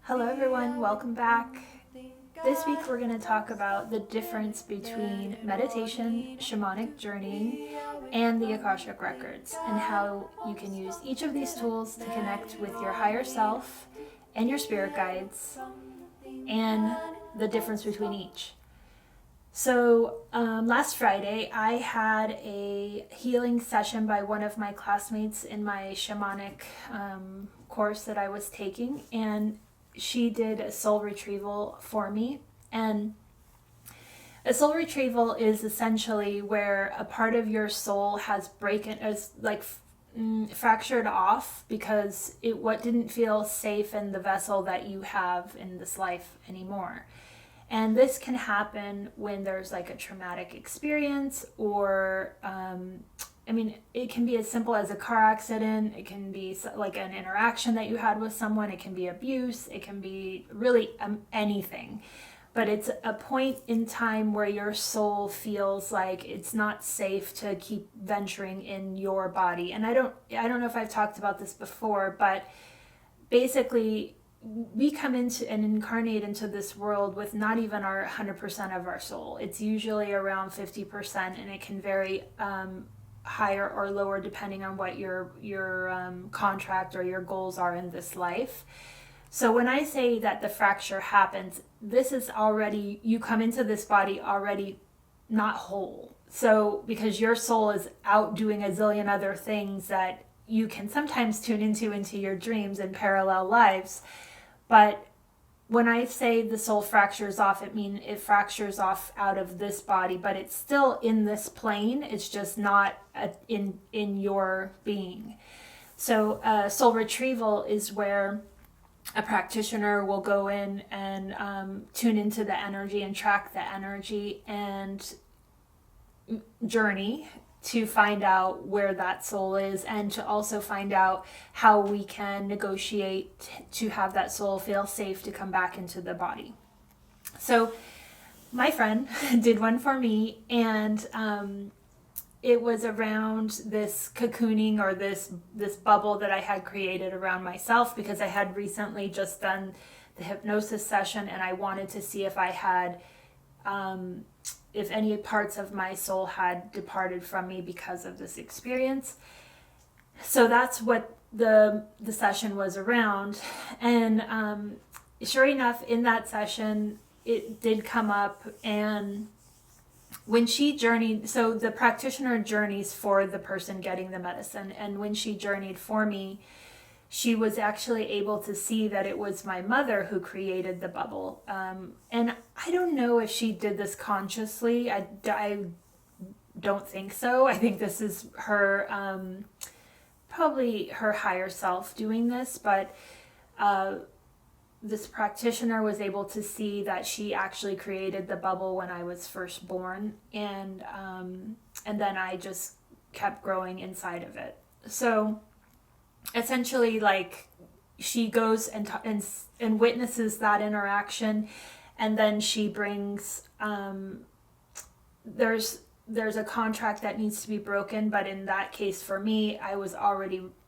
Hello everyone, welcome back. This week we're going to talk about the difference between meditation, shamanic journeying, and the Akashic Records, and how you can use each of these tools to connect with your higher self and your spirit guides, and the difference between each. So last Friday I had a healing session by one of my classmates in my shamanic course that I was taking, and she did a soul retrieval for me. And a soul retrieval is essentially where a part of your soul has fractured off because what didn't feel safe in the vessel that you have in this life anymore. And this can happen when there's like a traumatic experience, or it can be as simple as a car accident. It can be like an interaction that you had with someone. It can be abuse. It can be really anything. But it's a point in time where your soul feels like it's not safe to keep venturing in your body. And I don't know if I've talked about this before, but basically we come into and incarnate into this world with not even our 100% of our soul. It's usually around 50%, and it can vary higher or lower depending on what your contract or your goals are in this life. So when I say that the fracture happens, this is already, you come into this body already not whole. So because your soul is out doing a zillion other things that you can sometimes tune into your dreams and parallel lives. But when I say the soul fractures off, it means it fractures off out of this body, but it's still in this plane. It's just not in your being. So soul retrieval is where a practitioner will go in and tune into the energy and track the energy and journey to find out where that soul is, and to also find out how we can negotiate to have that soul feel safe to come back into the body. So my friend did one for me, and it was around this cocooning, or this bubble that I had created around myself, because I had recently just done the hypnosis session, and I wanted to see if I had if any parts of my soul had departed from me because of this experience. So that's what the session was around. And sure enough, in that session, it did come up. And when she journeyed, so the practitioner journeys for the person getting the medicine. And when she journeyed for me, she was actually able to see that it was my mother who created the bubble. And I don't know if she did this consciously. I don't think so. I think this is her, probably her higher self doing this. But this practitioner was able to see that she actually created the bubble when I was first born. And then I just kept growing inside of it. So essentially, like, she goes and witnesses that interaction, and then she brings there's a contract that needs to be broken. But in that case, for me, I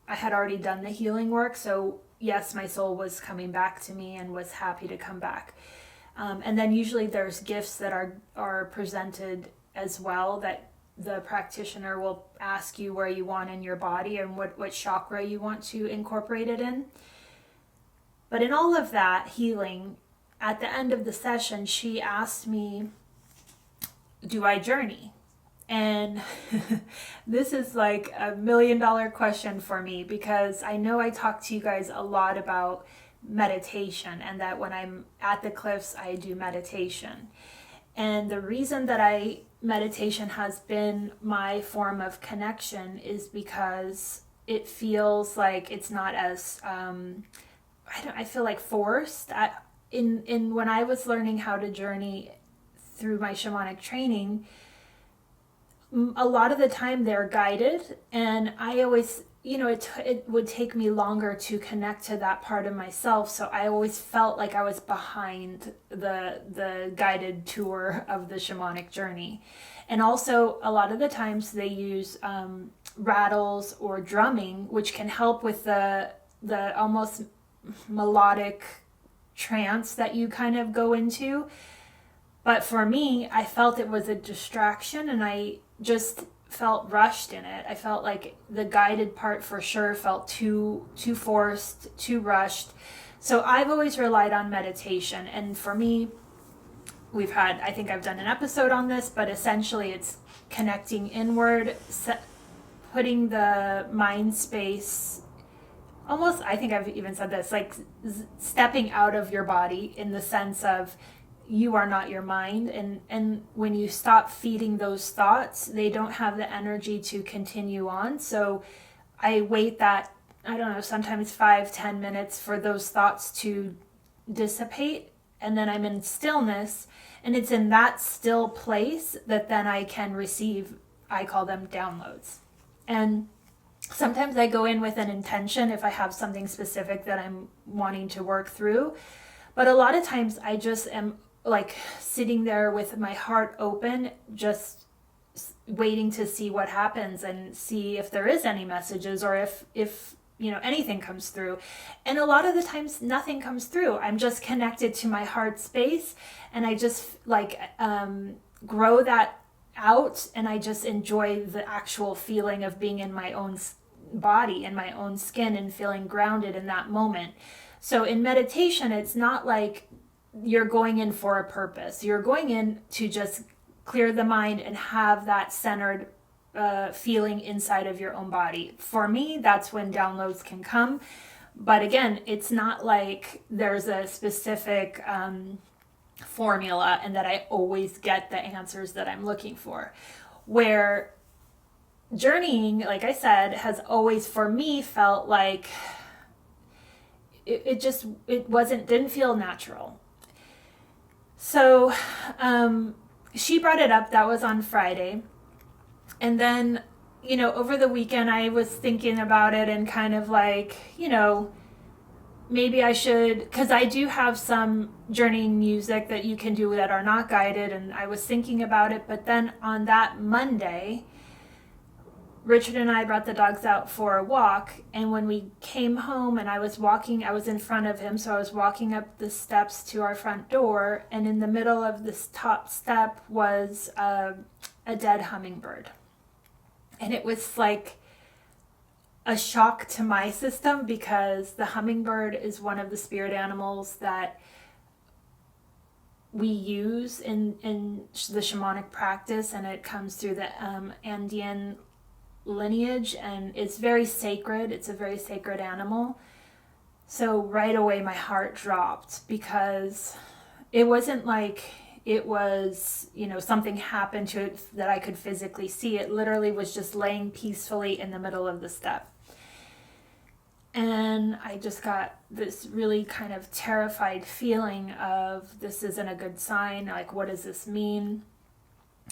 had already done the healing work. So yes, my soul was coming back to me and was happy to come back. And then usually there's gifts that are presented as well, that the practitioner will ask you where you want in your body and what chakra you want to incorporate it in. But in all of that healing, at the end of the session, she asked me, do I journey? And this is like $1 million question for me, because I know I talk to you guys a lot about meditation, and that when I'm at the cliffs, I do meditation. And the reason that meditation has been my form of connection is because it feels like it's not as I feel like forced. When I was learning how to journey through my shamanic training, a lot of the time they're guided, and I always, it would take me longer to connect to that part of myself. So I always felt like I was behind the guided tour of the shamanic journey. And also a lot of the times they use rattles or drumming, which can help with the almost melodic trance that you kind of go into. But for me, I felt it was a distraction, and I just felt rushed in it. I felt like the guided part for sure felt too forced, too rushed. So I've always relied on meditation, and for me, I think I've done an episode on this, but essentially it's connecting inward, putting the mind space, almost, I think I've even said this, like stepping out of your body, in the sense of you are not your mind. And when you stop feeding those thoughts, they don't have the energy to continue on. So I wait that, I don't know, sometimes 5-10 minutes for those thoughts to dissipate. And then I'm in stillness. And it's in that still place that then I can receive, I call them downloads. And sometimes I go in with an intention if I have something specific that I'm wanting to work through. But a lot of times I just am like sitting there with my heart open, just waiting to see what happens and see if there is any messages, or if anything comes through. And a lot of the times nothing comes through. I'm just connected to my heart space, and I just grow that out, and I just enjoy the actual feeling of being in my own body, in my own skin, and feeling grounded in that moment. So in meditation, it's not like you're going in for a purpose. You're going in to just clear the mind and have that centered feeling inside of your own body. For me, that's when downloads can come. But again, it's not like there's a specific formula and that I always get the answers that I'm looking for. Where journeying, like I said, has always for me felt like it didn't feel natural. So she brought it up. That was on Friday. And then, over the weekend, I was thinking about it and kind of like, maybe I should, because I do have some journeying music that you can do that are not guided. And I was thinking about it. But then on that Monday, Richard and I brought the dogs out for a walk, and when we came home and I was in front of him, so I was walking up the steps to our front door, and in the middle of this top step was a dead hummingbird. And it was like a shock to my system, because the hummingbird is one of the spirit animals that we use in the shamanic practice, and it comes through the Andean lineage, and it's very sacred. It's a very sacred animal. So right away my heart dropped, because it wasn't like it was, something happened to it that I could physically see. It literally was just laying peacefully in the middle of the step. And I just got this really kind of terrified feeling of, this isn't a good sign. Like, what does this mean?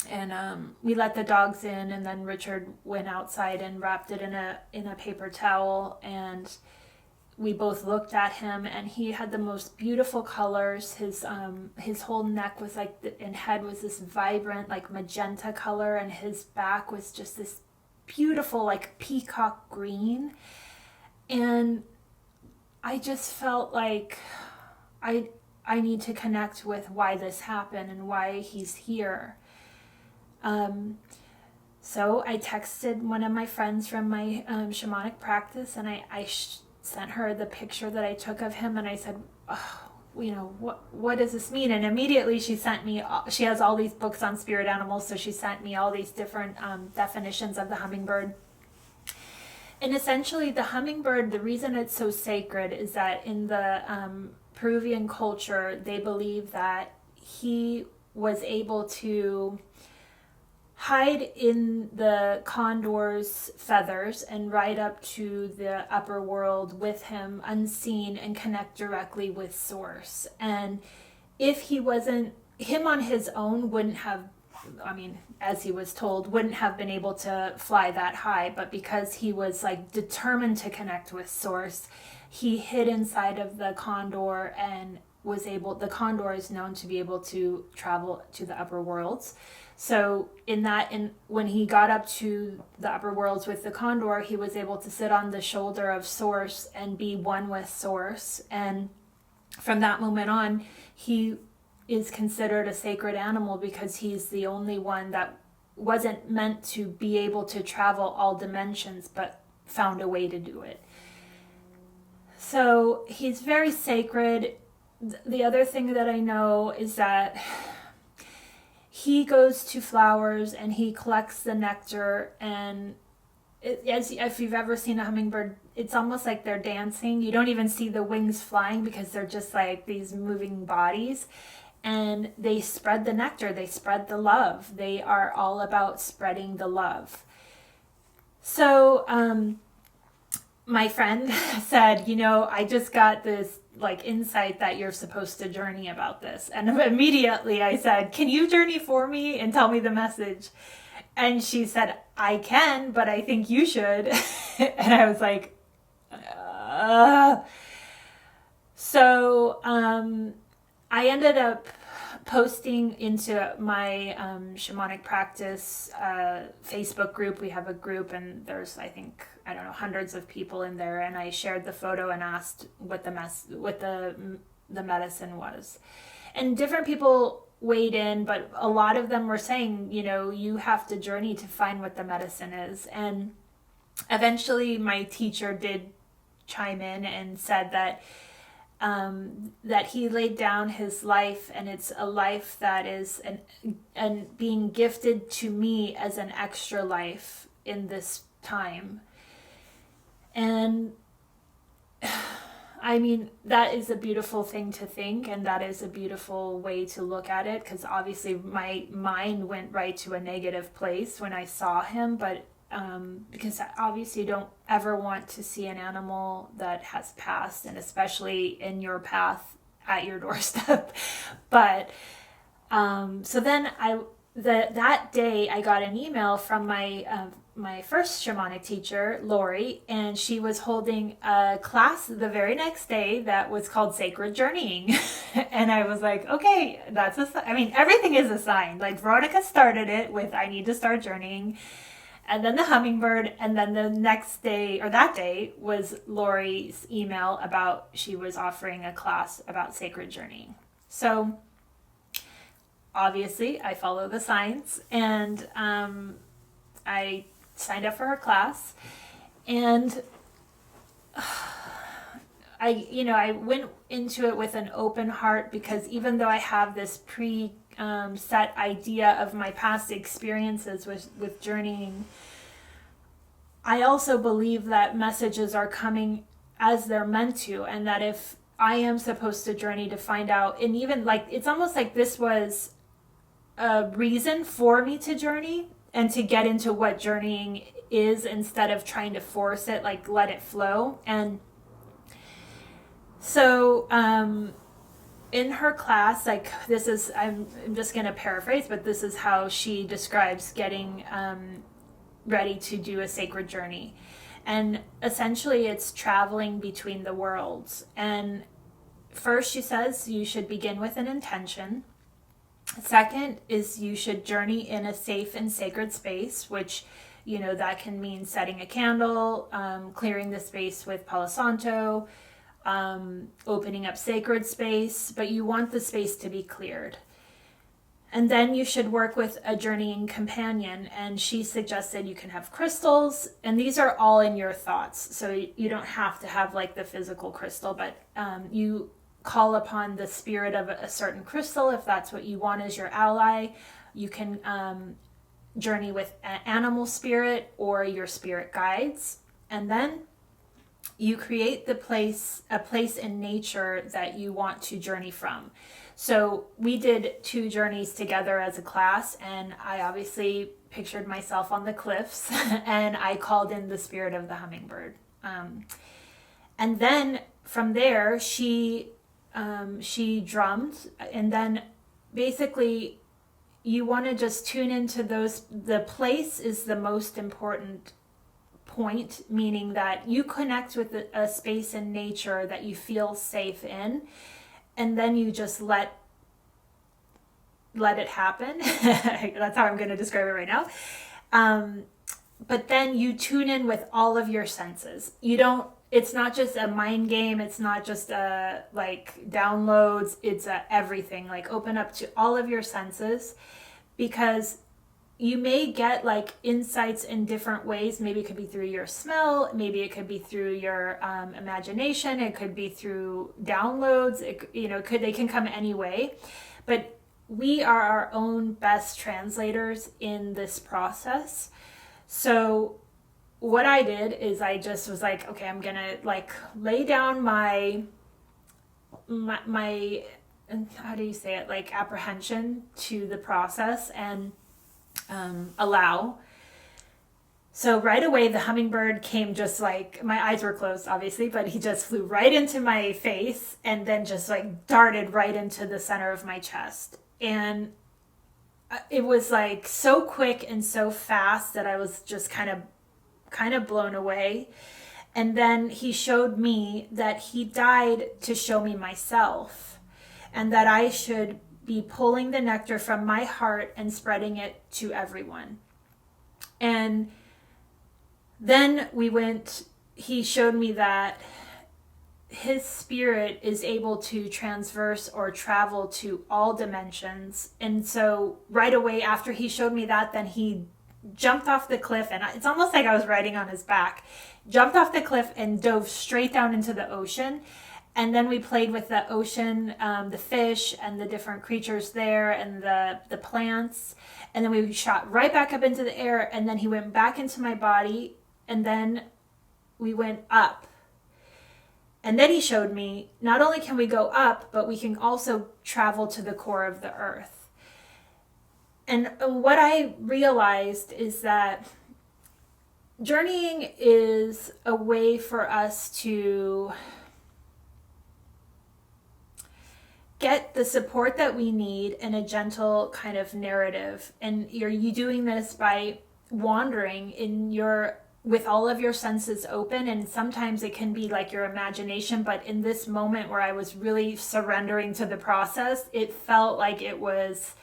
And we let the dogs in, and then Richard went outside and wrapped it in a paper towel, and we both looked at him, and he had the most beautiful colors. His whole neck was and head was this vibrant like magenta color, and his back was just this beautiful like peacock green. And I just felt like I need to connect with why this happened and why he's here. So I texted one of my friends from my shamanic practice, and I sent her the picture that I took of him, and I said, what does this mean? And immediately she sent me, she has all these books on spirit animals, so she sent me all these different definitions of the hummingbird. And essentially the hummingbird, the reason it's so sacred is that in the Peruvian culture, they believe that he was able to hide in the condor's feathers and ride up to the upper world with him unseen and connect directly with source. And if he wasn't, him on his own wouldn't have, as he was told, wouldn't have been able to fly that high. But because he was like determined to connect with source, he hid inside of the condor and was able, the condor is known to be able to travel to the upper worlds. So when he got up to the upper worlds with the condor, he was able to sit on the shoulder of source and be one with source. And from that moment on, he is considered a sacred animal because he's the only one that wasn't meant to be able to travel all dimensions, but found a way to do it. So he's very sacred. The other thing that I know is that he goes to flowers and he collects the nectar, and if you've ever seen a hummingbird, it's almost like they're dancing. You don't even see the wings flying because they're just like these moving bodies, and they spread the nectar, they spread the love. They are all about spreading the love. So my friend said, I just got this like insight that you're supposed to journey about this. And immediately I said, can you journey for me and tell me the message? And she said, I can, but I think you should. And I was like, So I ended up posting into my shamanic practice Facebook group. We have a group, and there's, I think, hundreds of people in there. And I shared the photo and asked what the medicine was. And different people weighed in, but a lot of them were saying, you have to journey to find what the medicine is. And eventually my teacher did chime in and said that that he laid down his life, and it's a life that is and being gifted to me as an extra life in this time. And I mean, that is a beautiful thing to think, and that is a beautiful way to look at it, because obviously my mind went right to a negative place when I saw him, but because I obviously don't ever want to see an animal that has passed, and especially in your path at your doorstep. But so then that day I got an email from my first shamanic teacher, Lori, and she was holding a class the very next day that was called Sacred Journeying. And I was like, okay, everything is a sign. Like, Veronica started it with, I need to start journeying. And then the hummingbird, and then the next day, or that day, was Lori's email about she was offering a class about sacred journeying. So obviously I follow the signs, and I signed up for her class, and I went into it with an open heart, because even though I have this set idea of my past experiences with journeying, I also believe that messages are coming as they're meant to, and that if I am supposed to journey to find out, and even like, it's almost like this was a reason for me to journey and to get into what journeying is, instead of trying to force it, like let it flow. And so in her class, like, this is, I'm just going to paraphrase, but this is how she describes getting ready to do a sacred journey. And essentially it's traveling between the worlds. And first, she says you should begin with an intention. Second is you should journey in a safe and sacred space, which, that can mean setting a candle, clearing the space with Palo Santo, opening up sacred space, but you want the space to be cleared. And then you should work with a journeying companion, and she suggested you can have crystals, and these are all in your thoughts, so you don't have to have like the physical crystal, but you call upon the spirit of a certain crystal if that's what you want as your ally. You can journey with an animal spirit or your spirit guides, and then you create a place in nature that you want to journey from. So we did 2 journeys together as a class, and I obviously pictured myself on the cliffs and I called in the spirit of the hummingbird. And then from there, she drummed, and then basically you want to just tune into the place is the most important point, meaning that you connect with a space in nature that you feel safe in, and then you just let it happen. That's how I'm going to describe it right now. But then you tune in with all of your senses. You don't it's not just a mind game. It's not just a like downloads. It's a everything. Like open up to all of your senses, because you may get like insights in different ways. Maybe it could be through your smell. Maybe it could be through your imagination. It could be through downloads. They can come any way, but we are our own best translators in this process. So what I did is I just was like, okay, I'm gonna like lay down my how do you say it, like apprehension to the process, and allow. So right away the hummingbird came, just like, my eyes were closed obviously, but he just flew right into my face and then just like darted right into the center of my chest. And it was like so quick and so fast that I was just kind of blown away. And then he showed me that he died to show me myself, and that I should be pulling the nectar from my heart and spreading it to everyone. And then he showed me that his spirit is able to transverse or travel to all dimensions. And so right away after he showed me that, then he jumped off the cliff, and it's almost like I was riding on his back, jumped off the cliff and dove straight down into the ocean. And then we played with the ocean, the fish and the different creatures there, and the plants. And then we shot right back up into the air, and then he went back into my body, and then we went up. And then he showed me, not only can we go up, but we can also travel to the core of the earth. And what I realized is that journeying is a way for us to get the support that we need in a gentle kind of narrative. And you doing this by wandering with all of your senses open. And sometimes it can be like your imagination, but in this moment where I was really surrendering to the process, it felt like it was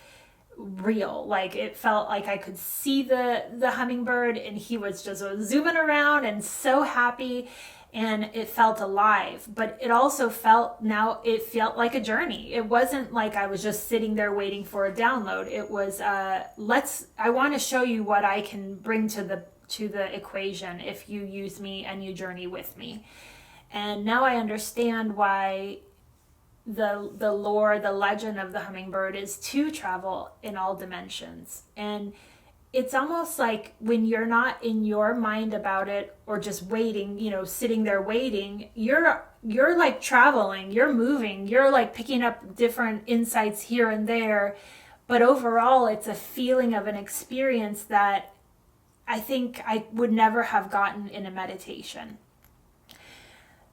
real. Like it felt like I could see the hummingbird, and he was just zooming around and so happy. And it felt alive, but it also felt like a journey. It wasn't like I was just sitting there waiting for a download. It was, I want to show you what I can bring to the equation if you use me and you journey with me. And now I understand why the lore, the legend of the hummingbird is to travel in all dimensions. And it's almost like when you're not in your mind about it, or just waiting, sitting there waiting, you're like traveling, you're moving, you're like picking up different insights here and there. But overall, it's a feeling of an experience that I think I would never have gotten in a meditation.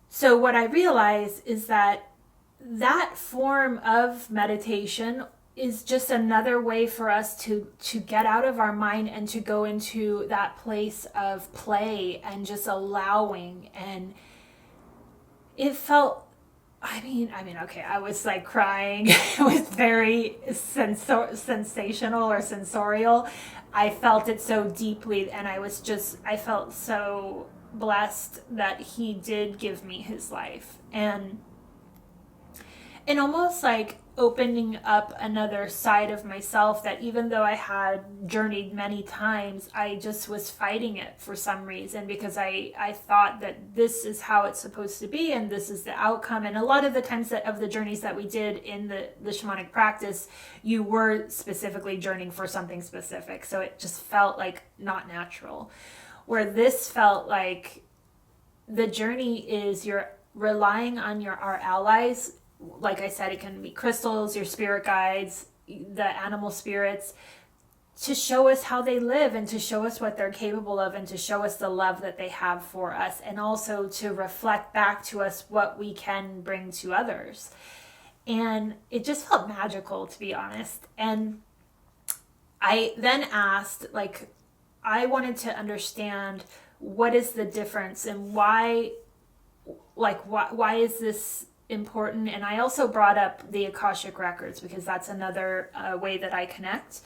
So what I realize is that form of meditation is just another way for us to get out of our mind and to go into that place of play and just allowing. And it felt, okay, I was like crying. It was very sensational or sensorial. I felt it so deeply, and I felt so blessed that he did give me his life. And almost like opening up another side of myself that even though I had journeyed many times, I just was fighting it for some reason, because I thought that this is how it's supposed to be and this is the outcome. And a lot of the times of the journeys that we did in the shamanic practice, you were specifically journeying for something specific. So it just felt like not natural. Where this felt like the journey is you're relying on our allies. Like I said, it can be crystals, your spirit guides, the animal spirits, to show us how they live and to show us what they're capable of and to show us the love that they have for us, and also to reflect back to us what we can bring to others. And it just felt magical, to be honest. And I then asked, I wanted to understand what is the difference and why is this important. And I also brought up the Akashic Records, because that's another way that I connect.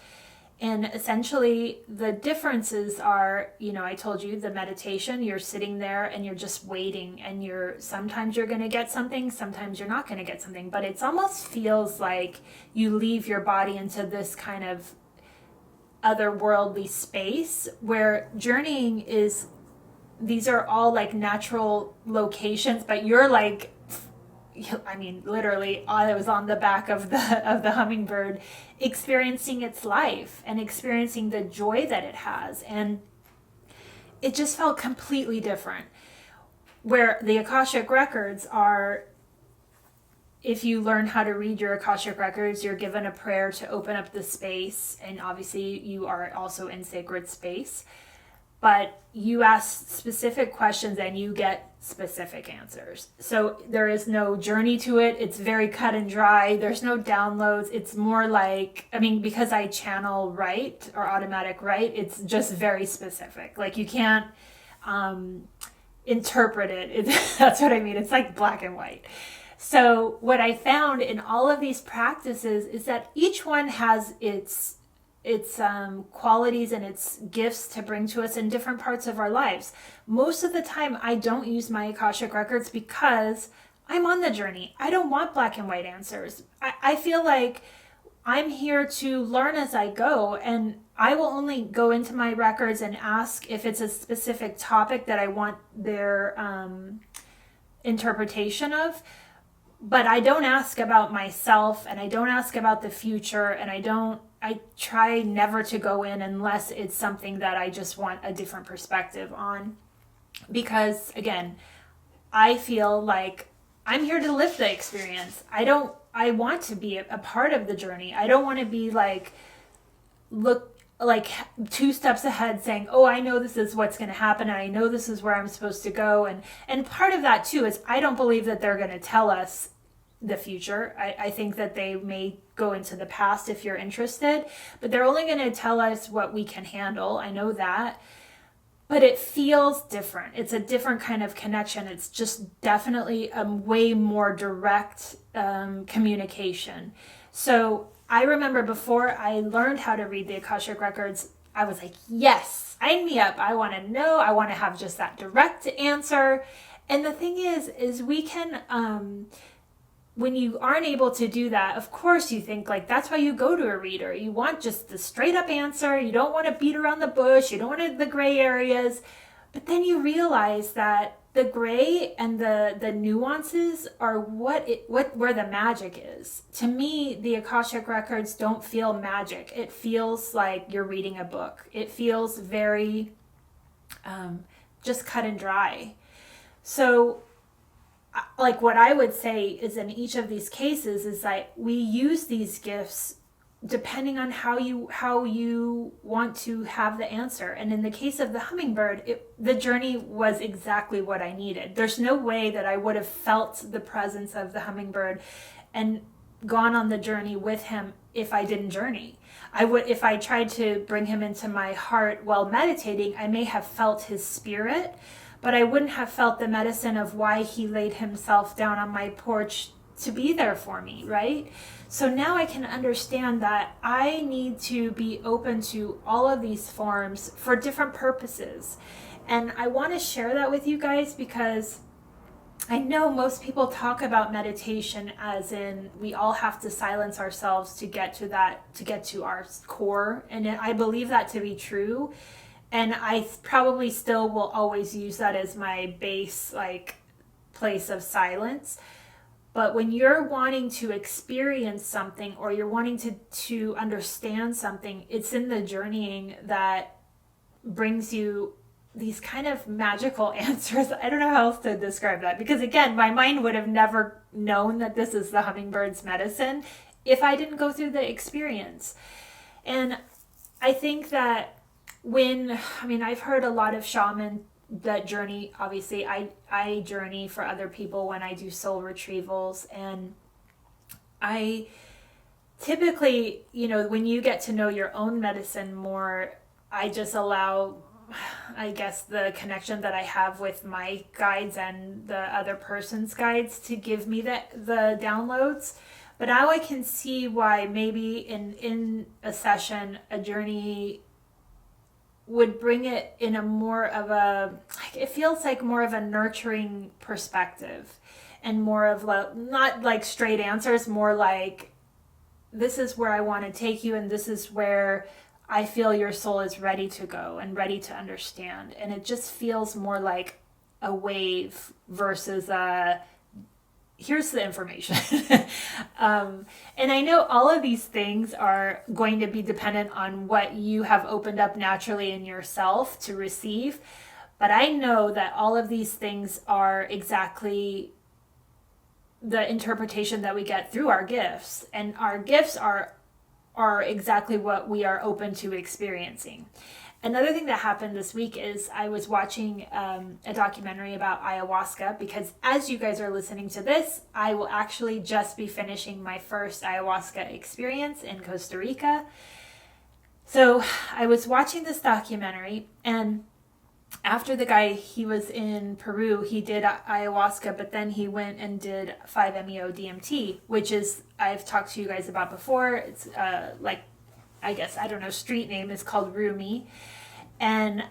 And essentially the differences are, I told you the meditation, you're sitting there and you're just waiting, and sometimes you're going to get something, sometimes you're not going to get something, but it almost feels like you leave your body into this kind of otherworldly space where journeying these are all like natural locations, but you're like, literally, I was on the back of the hummingbird, experiencing its life and experiencing the joy that it has, and it just felt completely different. Where the Akashic Records are, if you learn how to read your Akashic Records, you're given a prayer to open up the space, and obviously you are also in sacred space. But you ask specific questions and you get specific answers. So there is no journey to it. It's very cut and dry. There's no downloads. It's more like, because I channel right or automatic right, it's just very specific. Like you can't interpret it. That's what I mean. It's like black and white. So what I found in all of these practices is that each one has its qualities and its gifts to bring to us in different parts of our lives. Most of the time, I don't use my Akashic Records because I'm on the journey. I don't want black and white answers. I feel like I'm here to learn as I go, and I will only go into my records and ask if it's a specific topic that I want their interpretation of. But I don't ask about myself, and I don't ask about the future, and I try never to go in unless it's something that I just want a different perspective on. Because again, I feel like I'm here to live the experience. I want to be a part of the journey. I don't want to be look like 2 steps ahead saying, oh, I know this is what's going to happen, and I know this is where I'm supposed to go. And part of that too is I don't believe that they're going to tell us the future. I think that they may go into the past if you're interested, but they're only going to tell us what we can handle. I know that, but it feels different. It's a different kind of connection. It's just definitely a way more direct communication. So I remember before I learned how to read the Akashic Records, I was like, yes, sign me up. I want to know. I want to have just that direct answer. And the thing is we can, when you aren't able to do that, of course you think like that's why you go to a reader. You want just the straight up answer. You don't want to beat around the bush. You don't want the gray areas. But then you realize that the gray and the nuances are where the magic is. To me, the Akashic Records don't feel magic. It feels like you're reading a book. It feels very just cut and dry. So like what I would say is in each of these cases is that we use these gifts depending on how you want to have the answer. And in the case of the hummingbird, the journey was exactly what I needed. There's no way that I would have felt the presence of the hummingbird and gone on the journey with him if I didn't journey. If I tried to bring him into my heart while meditating, I may have felt his spirit, but I wouldn't have felt the medicine of why he laid himself down on my porch to be there for me, right? So now I can understand that I need to be open to all of these forms for different purposes. And I want to share that with you guys because I know most people talk about meditation as in we all have to silence ourselves to get to our core. And I believe that to be true. And I probably still will always use that as my base, place of silence. But when you're wanting to experience something or you're wanting to understand something, it's in the journeying that brings you these kind of magical answers. I don't know how else to describe that. Because again, my mind would have never known that this is the hummingbird's medicine if I didn't go through the experience. And I think that I've heard a lot of shaman that journey. Obviously I journey for other people when I do soul retrievals, and I typically, when you get to know your own medicine more, I just allow, I guess, the connection that I have with my guides and the other person's guides to give me the downloads. But now I can see why maybe in a session, a journey would bring it in a more of a, it feels like more of a nurturing perspective, and more of not like straight answers, more like, this is where I want to take you, and this is where I feel your soul is ready to go and ready to understand. And it just feels more like a wave versus a, here's the information. And I know all of these things are going to be dependent on what you have opened up naturally in yourself to receive. But I know that all of these things are exactly the interpretation that we get through our gifts. And our gifts are exactly what we are open to experiencing. Another thing that happened this week is I was watching a documentary about ayahuasca, because as you guys are listening to this, I will actually just be finishing my first ayahuasca experience in Costa Rica. So I was watching this documentary, and after the guy, he was in Peru, he did ayahuasca, but then he went and did 5-MeO DMT, which is, I've talked to you guys about before. It's like, I guess, I don't know, street name is called Rumi. And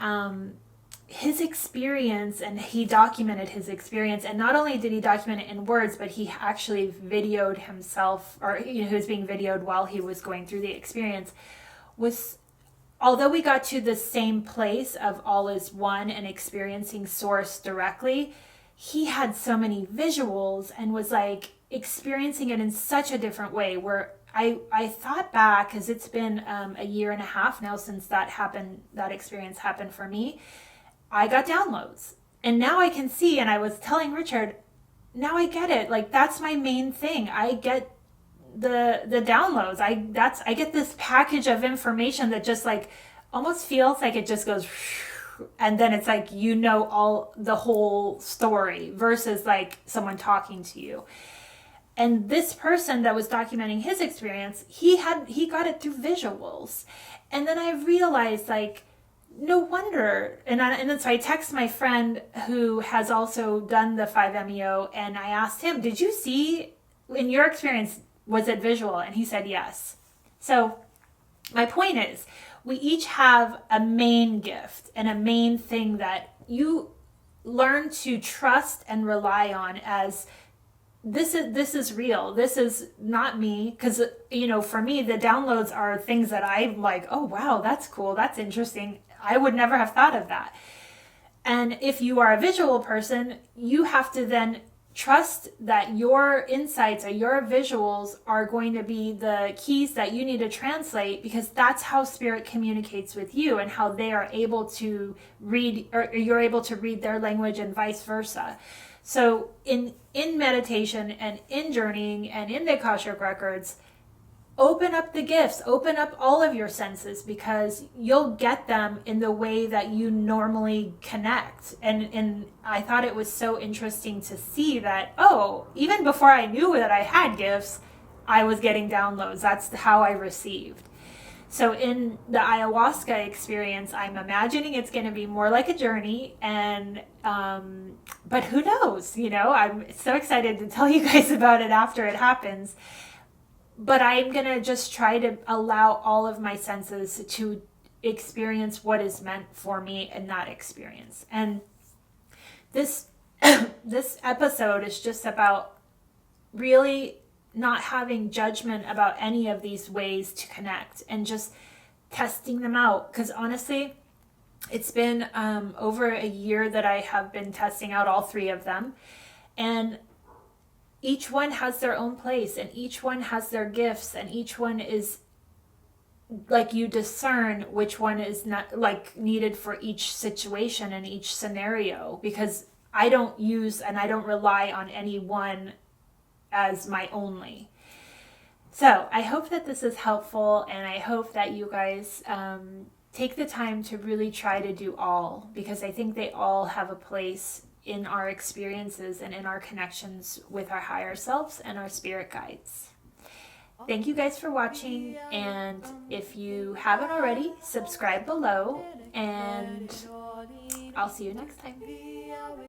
his experience, and he documented his experience, and not only did he document it in words, but he actually videoed himself, or he was being videoed while he was going through the experience, was, although we got to the same place of all is one and experiencing source directly, he had so many visuals and was like experiencing it in such a different way, where I thought back, because it's been a year and a half now since that happened, that experience happened for me. I got downloads, and now I can see, and I was telling Richard, now I get it. Like, that's my main thing. I get the downloads. I get this package of information that just like almost feels like it just goes, and then it's like, you know, all the whole story versus like someone talking to you. And this person that was documenting his experience, he got it through visuals. And then I realized, like, no wonder. And then so I text my friend who has also done the 5-MeO, and I asked him, did you see, in your experience, was it visual? And he said yes. So my point is, we each have a main gift and a main thing that you learn to trust and rely on as, this is real. This is not me. Because, you know, for me, the downloads are things that I'm like, oh, wow, that's cool. That's interesting. I would never have thought of that. And if you are a visual person, you have to then trust that your insights or your visuals are going to be the keys that you need to translate, because that's how spirit communicates with you, and how they are able to read, or you're able to read their language, and vice versa. So in meditation and in journeying and in the Akashic Records, open up the gifts, open up all of your senses, because you'll get them in the way that you normally connect. And I thought it was so interesting to see that, oh, even before I knew that I had gifts, I was getting downloads. That's how I received. So in the ayahuasca experience, I'm imagining it's going to be more like a journey, and but who knows, you know, I'm so excited to tell you guys about it after it happens. But I'm going to just try to allow all of my senses to experience what is meant for me in that experience. And this this episode is just about really not having judgment about any of these ways to connect, and just testing them out. Because honestly, it's been over a year that I have been testing out all three of them. And each one has their own place, and each one has their gifts, and each one is like, you discern which one is not like needed for each situation and each scenario, because I don't use and I don't rely on any one as my only. So I hope that this is helpful, and I hope that you guys take the time to really try to do all, because I think they all have a place in our experiences and in our connections with our higher selves and our spirit guides. Thank you guys for watching, and if you haven't already, subscribe below, and I'll see you next time.